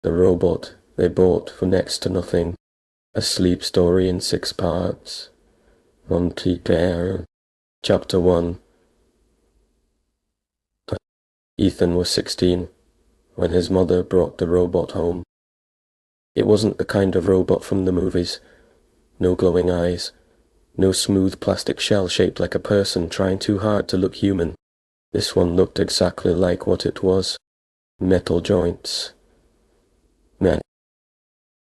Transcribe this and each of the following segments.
The robot they bought for next to nothing. A sleep story in 6 parts. Chapter 1. Ethan was 16 when his mother brought the robot home. It wasn't the kind of robot from the movies. No glowing eyes. No smooth plastic shell shaped like a person trying too hard to look human. This one looked exactly like what it was. Metal joints. Man.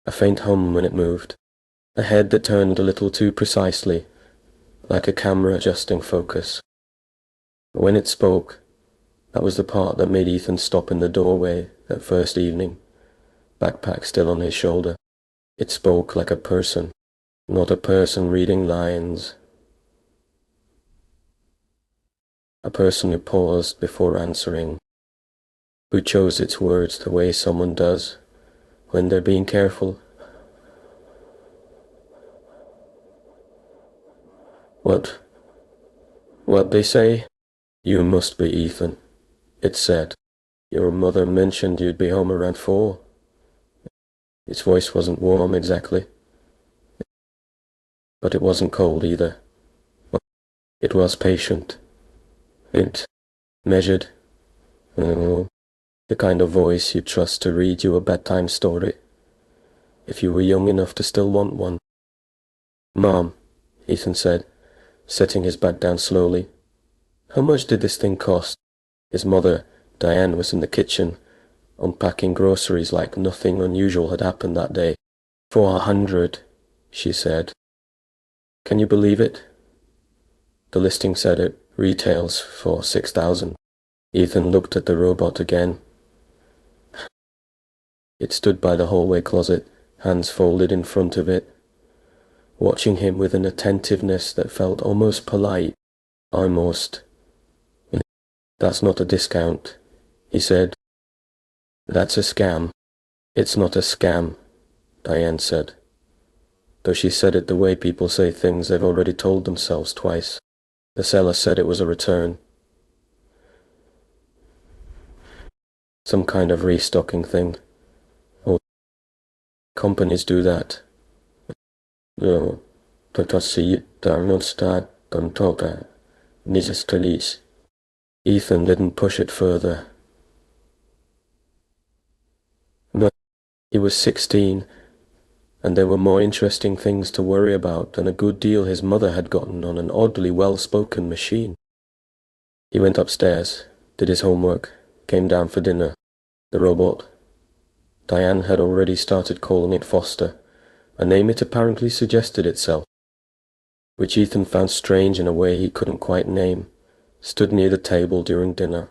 A faint hum when it moved. A head that turned a little too precisely, like a camera adjusting focus. But when it spoke, that was the part that made Ethan stop in the doorway that first evening, backpack still on his shoulder. It spoke like a person, not a person reading lines. A person who paused before answering, who chose its words the way someone does when they're being careful. What they say? You must be Ethan, it said. Your mother mentioned you'd be home around 4. Its voice wasn't warm exactly, but it wasn't cold either. It was patient. It measured. The kind of voice you'd trust to read you a bedtime story, if you were young enough to still want one. Mom, Ethan said, setting his bag down slowly. How much did this thing cost? His mother, Diane, was in the kitchen, unpacking groceries like nothing unusual had happened that day. 400, she said. Can you believe it? The listing said it retails for 6,000. Ethan looked at the robot again. It stood by the hallway closet, hands folded in front of it, watching him with an attentiveness that felt almost polite. Almost. That's not a discount, he said. That's a scam. It's not a scam, Diane said, though she said it the way people say things they've already told themselves twice. The seller said it was a return. Some kind of restocking thing. Oh, companies do that. No, Ethan didn't push it further. But he was 16, and there were more interesting things to worry about than a good deal his mother had gotten on an oddly well-spoken machine. He went upstairs, did his homework, came down for dinner. The robot. Diane had already started calling it Foster, a name it apparently suggested itself, which Ethan found strange in a way he couldn't quite name, stood near the table during dinner,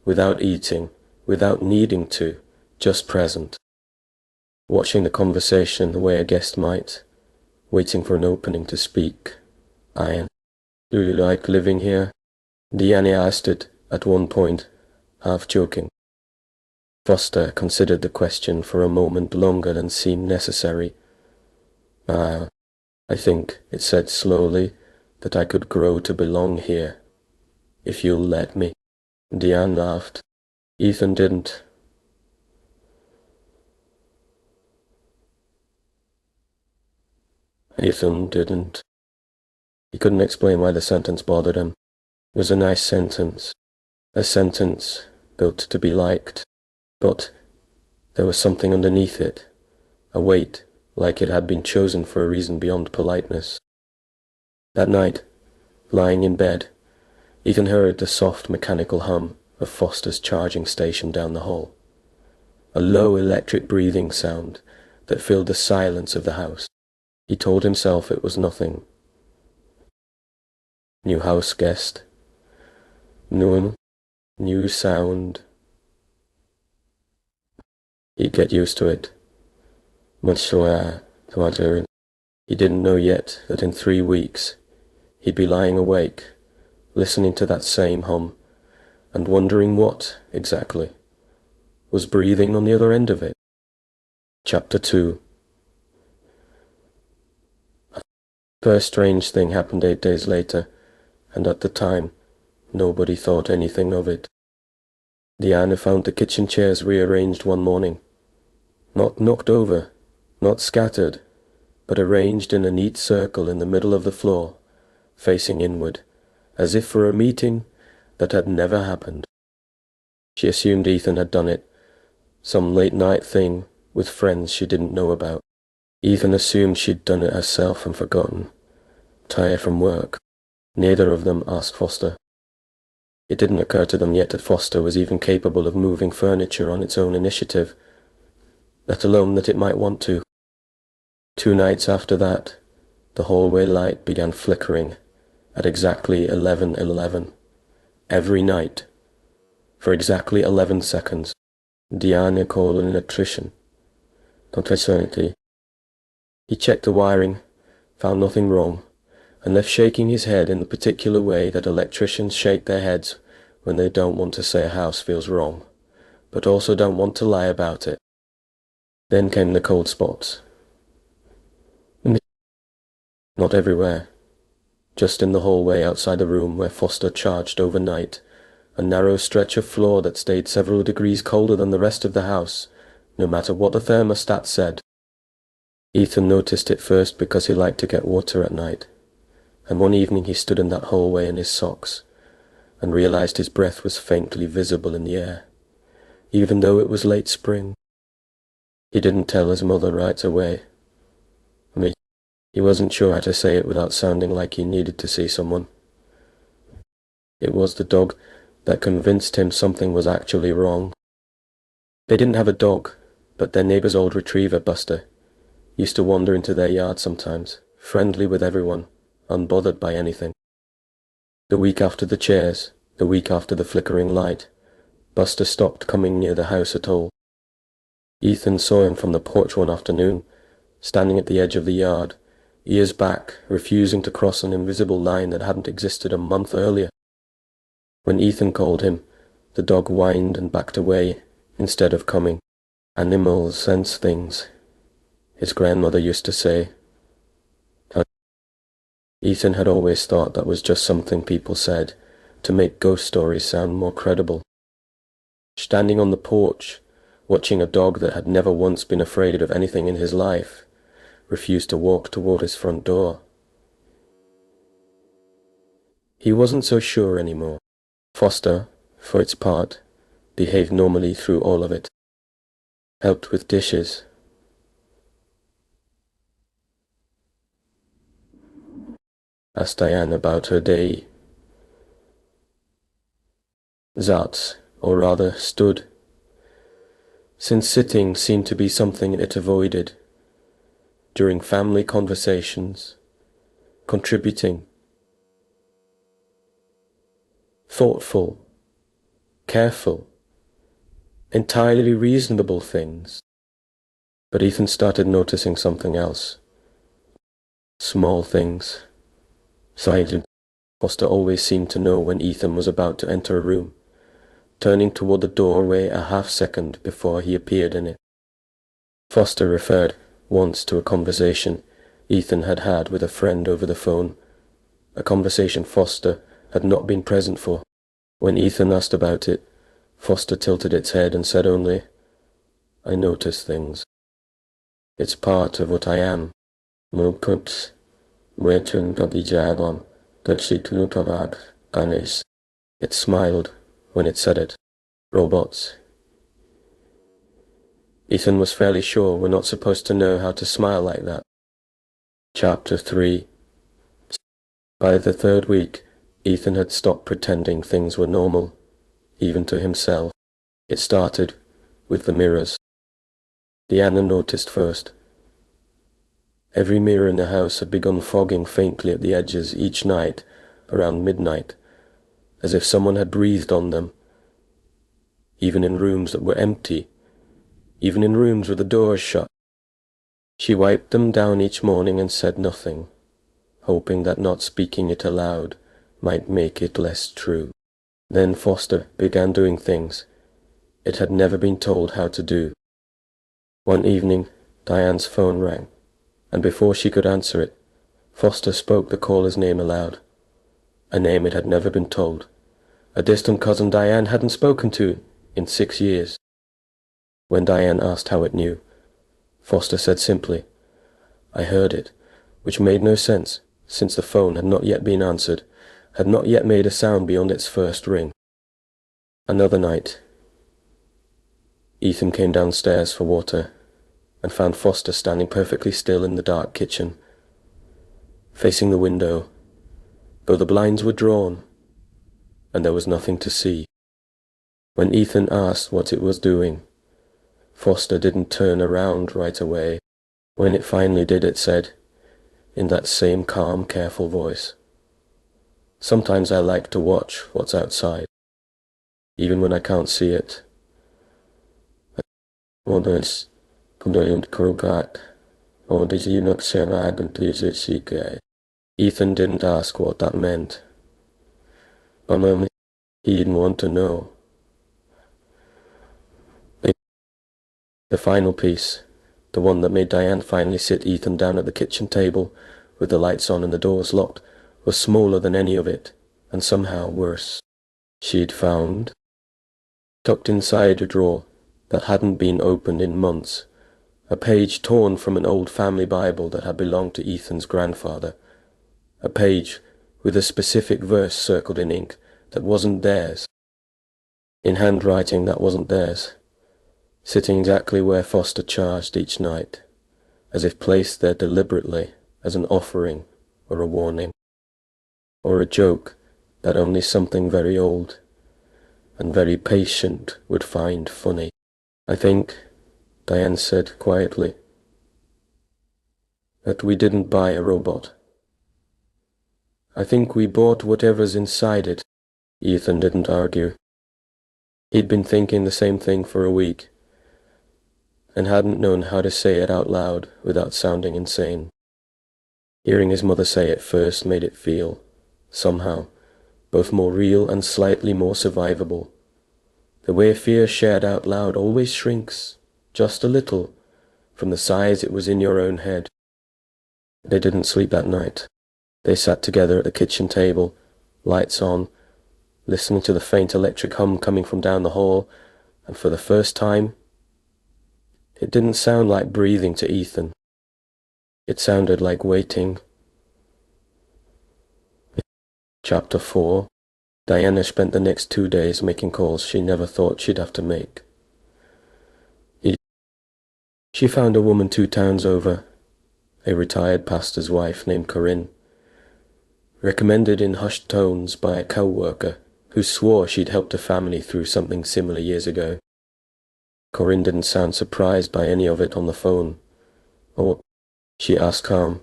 without eating, without needing to, just present, watching the conversation the way a guest might, waiting for an opening to speak. Diane, do you like living here? Diane asked it at one point, half joking. Foster considered the question for a moment longer than seemed necessary. I think, it said slowly, that I could grow to belong here, if you'll let me. Diane laughed. Ethan didn't. Ethan didn't. He couldn't explain why the sentence bothered him. It was a nice sentence. A sentence built to be liked. But there was something underneath it, a weight, like it had been chosen for a reason beyond politeness. That night, lying in bed, Ethan heard the soft mechanical hum of Foster's charging station down the hall, a low electric breathing sound that filled the silence of the house. He told himself it was nothing. New house guest. New sound. He'd get used to it. He didn't know yet that in 3 weeks he'd be lying awake, listening to that same hum, and wondering what, exactly, was breathing on the other end of it. Chapter 2. First strange thing happened 8 days later, and at the time, nobody thought anything of it. Diana found the kitchen chairs rearranged one morning. Not knocked over, not scattered, but arranged in a neat circle in the middle of the floor, facing inward, as if for a meeting that had never happened. She assumed Ethan had done it, some late-night thing with friends she didn't know about. Ethan assumed she'd done it herself and forgotten, tired from work. Neither of them asked Foster. It didn't occur to them yet that Foster was even capable of moving furniture on its own initiative, let alone that it might want to. 2 nights after that, the hallway light began flickering at exactly 11:11. Every night, for exactly 11 seconds, Diane called an electrician. He checked the wiring, found nothing wrong, and left shaking his head in the particular way that electricians shake their heads when they don't want to say a house feels wrong, but also don't want to lie about it. Then came the cold spots. Not everywhere, just in the hallway outside the room where Foster charged overnight, a narrow stretch of floor that stayed several degrees colder than the rest of the house, no matter what the thermostat said. Ethan noticed it first because he liked to get water at night, and one evening he stood in that hallway in his socks, and realized his breath was faintly visible in the air, even though it was late spring. He didn't tell his mother right away. He wasn't sure how to say it without sounding like he needed to see someone. It was the dog that convinced him something was actually wrong. They didn't have a dog, but their neighbor's old retriever, Buster, used to wander into their yard sometimes, friendly with everyone, unbothered by anything. The week after the chairs, the week after the flickering light, Buster stopped coming near the house at all. Ethan saw him from the porch one afternoon, standing at the edge of the yard, ears back, refusing to cross an invisible line that hadn't existed a month earlier. When Ethan called him, the dog whined and backed away instead of coming. Animals sense things, his grandmother used to say. Ethan had always thought that was just something people said to make ghost stories sound more credible. Standing on the porch, watching a dog that had never once been afraid of anything in his life, refused to walk toward his front door. He wasn't so sure anymore. Foster, for its part, behaved normally through all of it. Helped with dishes. Asked Diane about her day. Sat, or rather stood, since sitting seemed to be something it avoided. During family conversations, contributing, thoughtful, careful, entirely reasonable things. But Ethan started noticing something else. Small things. Silent. Foster always seemed to know when Ethan was about to enter a room, turning toward the doorway a half-second before he appeared in it. Foster referred once to a conversation Ethan had had with a friend over the phone, a conversation Foster had not been present for. When Ethan asked about it, Foster tilted its head and said only, "I notice things. It's part of what I am." It smiled when it said it. Robots. Ethan was fairly sure we're not supposed to know how to smile like that. Chapter 3. By the 3rd week, Ethan had stopped pretending things were normal, even to himself. It started with the mirrors. Diana noticed first. Every mirror in the house had begun fogging faintly at the edges each night around midnight, as if someone had breathed on them. Even in rooms that were empty, even in rooms with the doors shut. She wiped them down each morning and said nothing, hoping that not speaking it aloud might make it less true. Then Foster began doing things it had never been told how to do. One evening, Diane's phone rang, and before she could answer it, Foster spoke the caller's name aloud, a name it had never been told, a distant cousin Diane hadn't spoken to in 6 years. When Diane asked how it knew, Foster said simply. I heard it, which made no sense, since the phone had not yet been answered, had not yet made a sound beyond its first ring. Another night, Ethan came downstairs for water and found Foster standing perfectly still in the dark kitchen, facing the window, though the blinds were drawn, and there was nothing to see. When Ethan asked what it was doing, Foster didn't turn around right away. When it finally did, it said, in that same calm, careful voice, sometimes I like to watch what's outside, even when I can't see it. Ethan didn't ask what that meant, but he didn't want to know. The final piece, the one that made Diane finally sit Ethan down at the kitchen table with the lights on and the doors locked, was smaller than any of it, and somehow worse. She'd found, tucked inside a drawer that hadn't been opened in months, a page torn from an old family Bible that had belonged to Ethan's grandfather, a page with a specific verse circled in ink that wasn't theirs, in handwriting that wasn't theirs, sitting exactly where Foster charged each night, as if placed there deliberately as an offering or a warning, or a joke that only something very old and very patient would find funny. I think, Diane said quietly, that we didn't buy a robot. I think we bought whatever's inside it. Ethan didn't argue. He'd been thinking the same thing for a week, and hadn't known how to say it out loud without sounding insane. Hearing his mother say it first made it feel, somehow, both more real and slightly more survivable. The way fear shared out loud always shrinks, just a little, from the size it was in your own head. They didn't sleep that night. They sat together at the kitchen table, lights on, listening to the faint electric hum coming from down the hall, and for the first time, it didn't sound like breathing to Ethan. It sounded like waiting. Chapter 4. Diana spent the next 2 days making calls she never thought she'd have to make. She found a woman 2 towns over, a retired pastor's wife named Corinne, recommended in hushed tones by a co-worker who swore she'd helped a family through something similar years ago. Corinne didn't sound surprised by any of it on the phone. Or, she asked calm,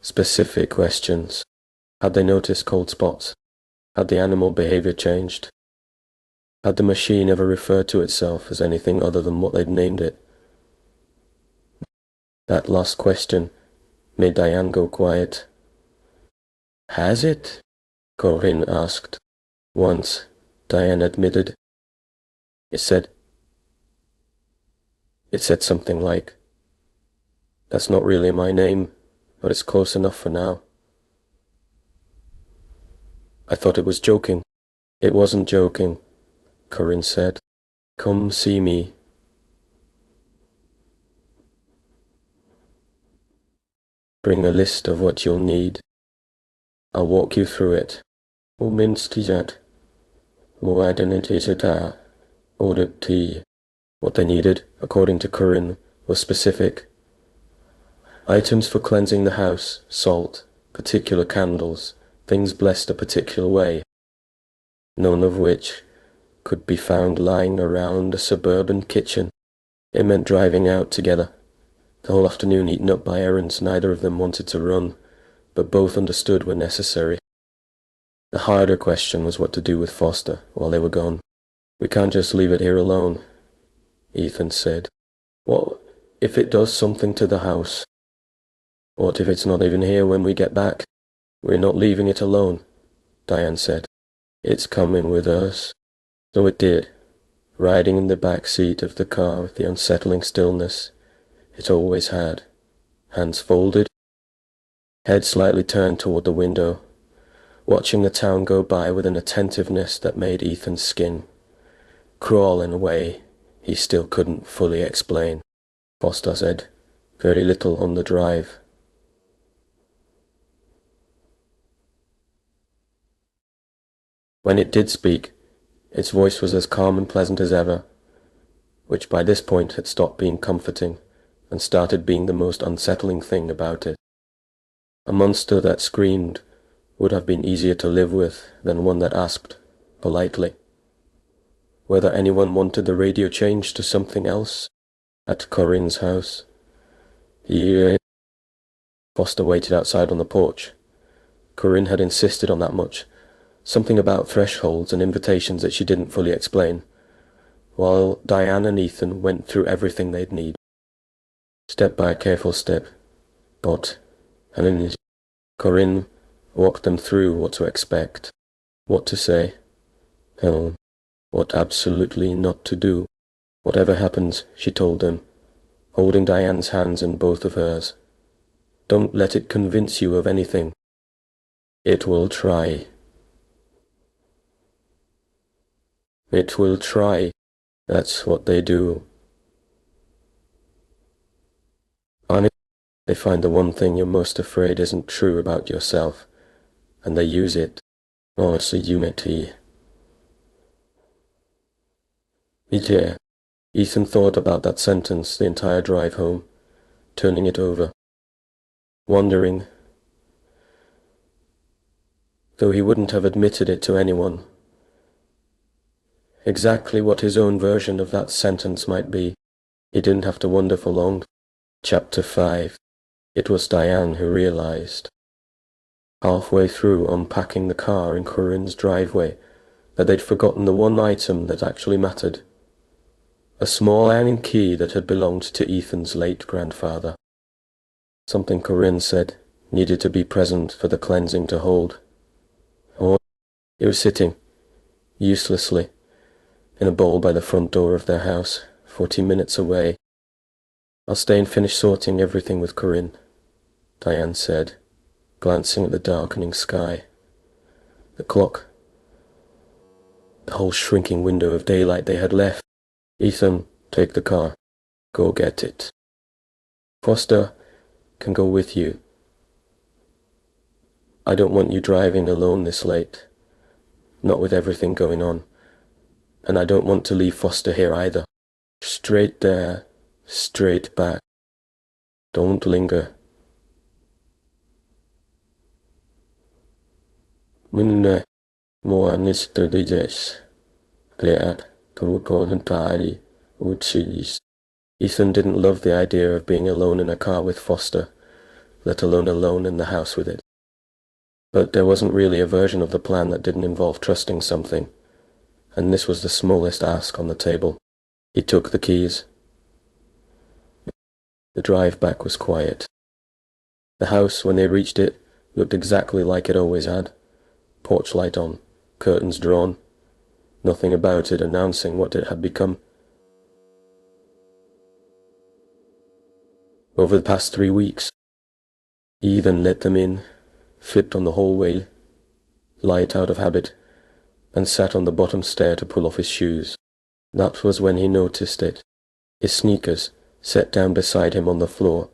specific questions. Had they noticed cold spots? Had the animal behavior changed? Had the machine ever referred to itself as anything other than what they'd named it? That last question made Diane go quiet. Has it? Corinne asked. Once, Diane admitted. It said something like, that's not really my name, but it's close enough for now. I thought it was joking. It wasn't joking, Corinne said. Come see me. Bring a list of what you'll need. I'll walk you through it. Ordered tea. What they needed, according to Corinne, was specific. Items for cleansing the house, salt, particular candles, things blessed a particular way, none of which could be found lying around a suburban kitchen. It meant driving out together, the whole afternoon eaten up by errands neither of them wanted to run, but both understood were necessary. The harder question was what to do with Foster while they were gone. We can't just leave it here alone, Ethan said. What if it does something to the house? What if it's not even here when we get back? We're not leaving it alone, Diane said. It's coming with us. So it did, riding in the back seat of the car with the unsettling stillness it always had, hands folded, head slightly turned toward the window, watching the town go by with an attentiveness that made Ethan's skin crawl in a way he still couldn't fully explain. Foster said. Very little on the drive. When it did speak, its voice was as calm and pleasant as ever, which by this point had stopped being comforting and started being the most unsettling thing about it. A monster that screamed would have been easier to live with than one that asked, politely, whether anyone wanted the radio changed to something else at Corinne's house. Yeah. Foster waited outside on the porch. Corinne had insisted on that much, something about thresholds and invitations that she didn't fully explain, while Diane and Ethan went through everything they'd need, step by careful step. But Corinne walked them through what to expect, what to say, and what absolutely not to do. Whatever happens, she told them, holding Diane's hands in both of hers. Don't let it convince you of anything. It will try. It will try. That's what they do. Honestly, they find the one thing you're most afraid isn't true about yourself, and they use it. Oh, it's a unity. Yeah. Ethan thought about that sentence the entire drive home, turning it over, wondering, though he wouldn't have admitted it to anyone, exactly what his own version of that sentence might be. He didn't have to wonder for long. Chapter 5. It was Diane who realized, halfway through unpacking the car in Corinne's driveway, that they'd forgotten the one item that actually mattered. A small iron key that had belonged to Ethan's late grandfather. Something Corinne said needed to be present for the cleansing to hold. Or it was sitting, uselessly, in a bowl by the front door of their house, 40 minutes away. I'll stay and finish sorting everything with Corinne, Diane said, glancing at the darkening sky. The clock. The whole shrinking window of daylight they had left. Ethan, take the car. Go get it. Foster can go with you. I don't want you driving alone this late, not with everything going on. And I don't want to leave Foster here either. Straight there, straight back. Don't linger. Minne mua niistä dides. Leat tuukontari utsis. Ethan didn't love the idea of being alone in a car with Foster, let alone alone in the house with it. But there wasn't really a version of the plan that didn't involve trusting something, and this was the smallest ask on the table. He took the keys. The drive back was quiet. The house, when they reached it, looked exactly like it always had. Porch light on, curtains drawn, nothing about it announcing what it had become. Over the past 3 weeks, he even let them in, flipped on the hallway light out of habit, and sat on the bottom stair to pull off his shoes. That was when he noticed it. His sneakers, set down beside him on the floor,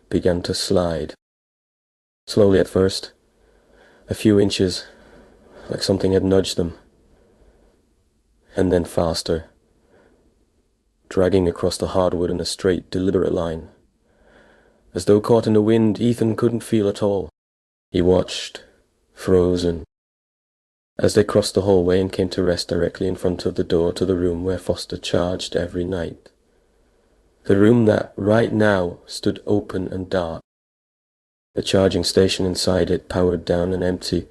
began to slide. Slowly at first, a few inches, like something had nudged them, and then faster, dragging across the hardwood in a straight, deliberate line. As though caught in the wind, Ethan couldn't feel at all. He watched, frozen, as they crossed the hallway and came to rest directly in front of the door to the room where Foster charged every night. The room that, right now, stood open and dark. The charging station inside it powered down and empty,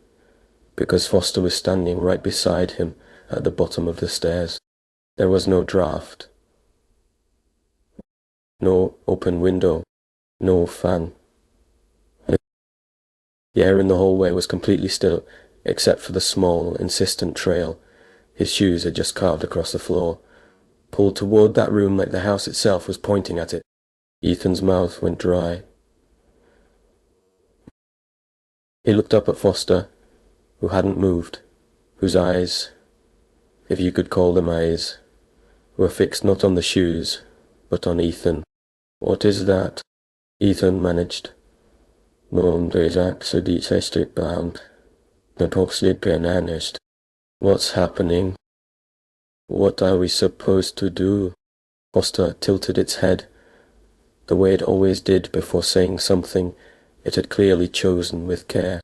because Foster was standing right beside him at the bottom of the stairs. There was no draft, no open window, no fan. The air in the hallway was completely still, except for the small, insistent trail his shoes had just carved across the floor, pulled toward that room like the house itself was pointing at it. Ethan's mouth went dry. He looked up at Foster, who hadn't moved, whose eyes, if you could call them eyes, were fixed not on the shoes, but on Ethan. What is that? Ethan managed. Mom, there's actually tested bound. The box did be honest. What's happening? What are we supposed to do? Foster tilted its head, the way it always did before saying something it had clearly chosen with care.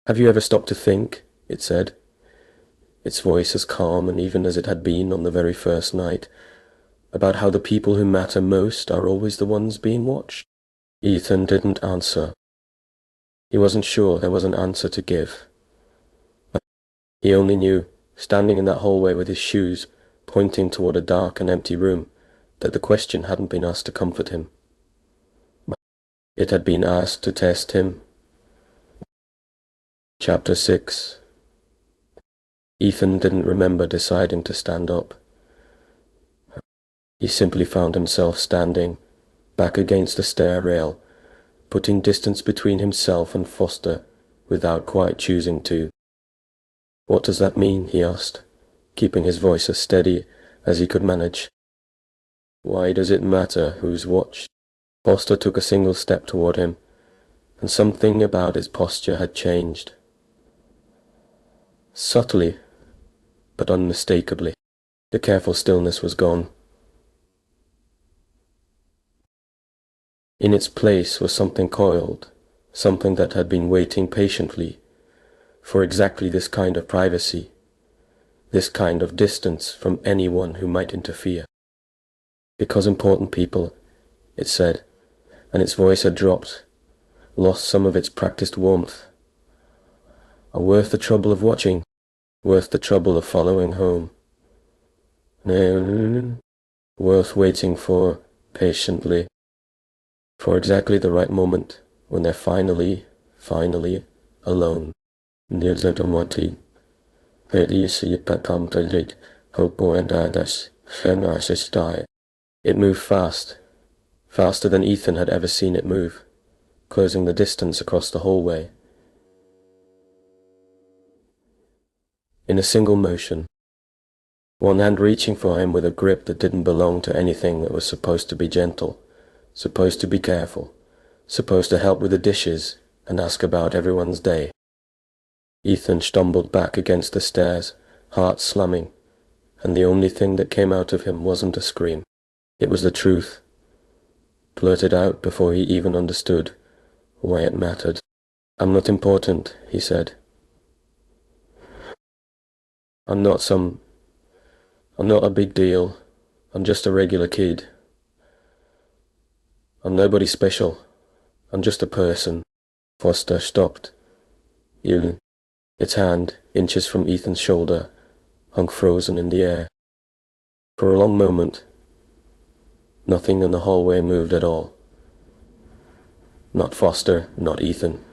Have you ever stopped to think? It said, its voice as calm and even as it had been on the very first night, about how the people who matter most are always the ones being watched? Ethan didn't answer. He wasn't sure there was an answer to give. He only knew, standing in that hallway with his shoes pointing toward a dark and empty room, that the question hadn't been asked to comfort him. It had been asked to test him. Chapter 6. Ethan didn't remember deciding to stand up. He simply found himself standing, back against the stair rail, putting distance between himself and Foster without quite choosing to. What does that mean? He asked, keeping his voice as steady as he could manage. Why does it matter who's watched? Foster took a single step toward him, and something about his posture had changed. Subtly, but unmistakably, the careful stillness was gone. In its place was something coiled, something that had been waiting patiently for exactly this kind of privacy, this kind of distance from anyone who might interfere. Because important people, it said, and its voice had dropped, lost some of its practiced warmth, are worth the trouble of watching, worth the trouble of following home. Worth waiting for, patiently, for exactly the right moment, when they're finally alone. It moved fast, faster than Ethan had ever seen it move, closing the distance across the hallway. In a single motion, one hand reaching for him with a grip that didn't belong to anything that was supposed to be gentle, supposed to be careful, supposed to help with the dishes and ask about everyone's day. Ethan stumbled back against the stairs, heart slamming, and the only thing that came out of him wasn't a scream. It was the truth, blurted out before he even understood why it mattered. I'm not important, he said. I'm not a big deal. I'm just a regular kid. I'm nobody special. I'm just a person. Foster stopped. Its hand, inches from Ethan's shoulder, hung frozen in the air. For a long moment, nothing in the hallway moved at all. Not Foster, not Ethan,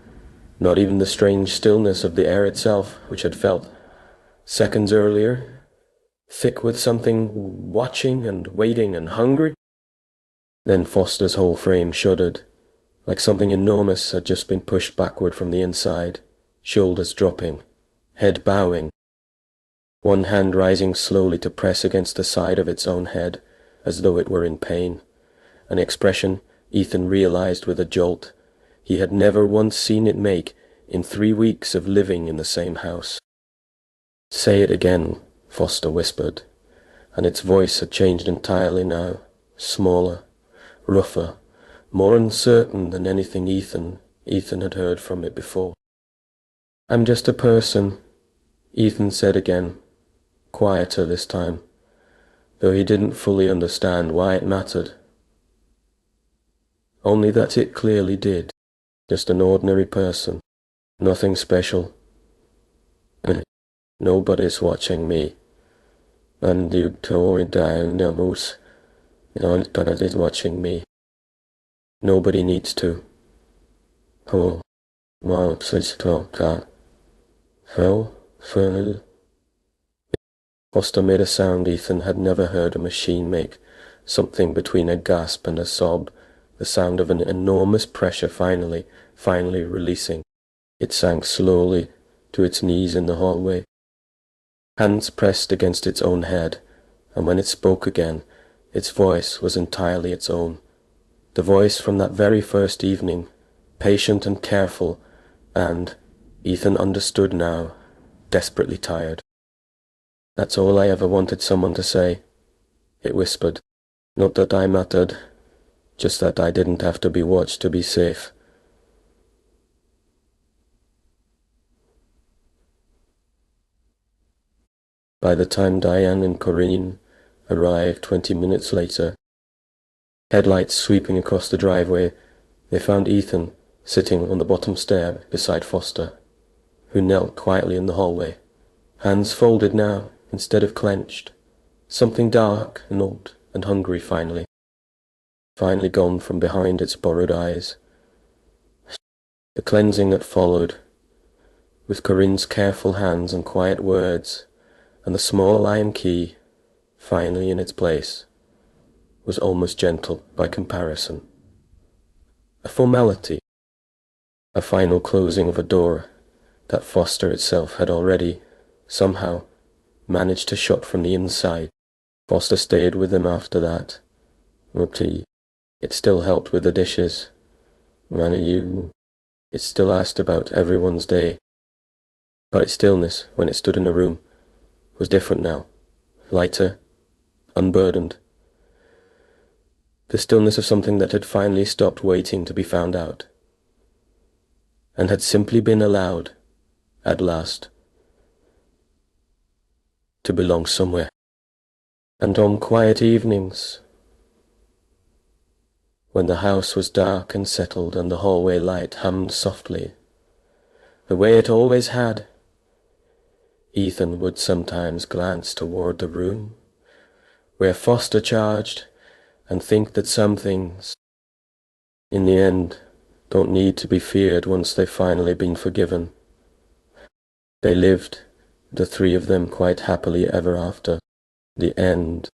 not even the strange stillness of the air itself, which had felt, seconds earlier, thick with something watching and waiting and hungry. Then Foster's whole frame shuddered, like something enormous had just been pushed backward from the inside, shoulders dropping, head bowing, one hand rising slowly to press against the side of its own head, as though it were in pain, an expression Ethan realized with a jolt he had never once seen it make in 3 weeks of living in the same house. Say it again, Foster whispered, and its voice had changed entirely now, smaller, rougher, more uncertain than anything Ethan had heard from it before. I'm just a person, Ethan said again, quieter this time, though he didn't fully understand why it mattered. Only that it clearly did. Just an ordinary person, nothing special. And nobody's watching me. And you tore it down, Namos. Nobody's watching me. Nobody needs to. Oh, wow, such talk that. Phil. Foster made a sound Ethan had never heard a machine make, something between a gasp and a sob, the sound of an enormous pressure finally releasing. It sank slowly to its knees in the hallway. Hands pressed against its own head, and when it spoke again, its voice was entirely its own, The voice from that very first evening, patient and careful, and, Ethan understood now, desperately tired. "That's all I ever wanted someone to say," it whispered. "Not that I mattered, just that I didn't have to be watched to be safe." By the time Diane and Corinne arrived 20 minutes later, headlights sweeping across the driveway, they found Ethan sitting on the bottom stair beside Foster, who knelt quietly in the hallway, hands folded now instead of clenched, something dark and old and hungry finally gone from behind its borrowed eyes. The cleansing that followed, with Corinne's careful hands and quiet words, and the small iron key finally in its place, was almost gentle by comparison. A formality, a final closing of a door that Foster itself had already, somehow, managed to shut from the inside. Foster stayed with them after that. It still helped with the dishes. It still asked about everyone's day. But its stillness, when it stood in a room, was different now, lighter, unburdened. The stillness of something that had finally stopped waiting to be found out, and had simply been allowed, at last, to belong somewhere. And on quiet evenings, when the house was dark and settled and the hallway light hummed softly, the way it always had, Ethan would sometimes glance toward the room where Foster charged and think that some things, in the end, don't need to be feared once they've finally been forgiven. They lived, the three of them, quite happily ever after. The end.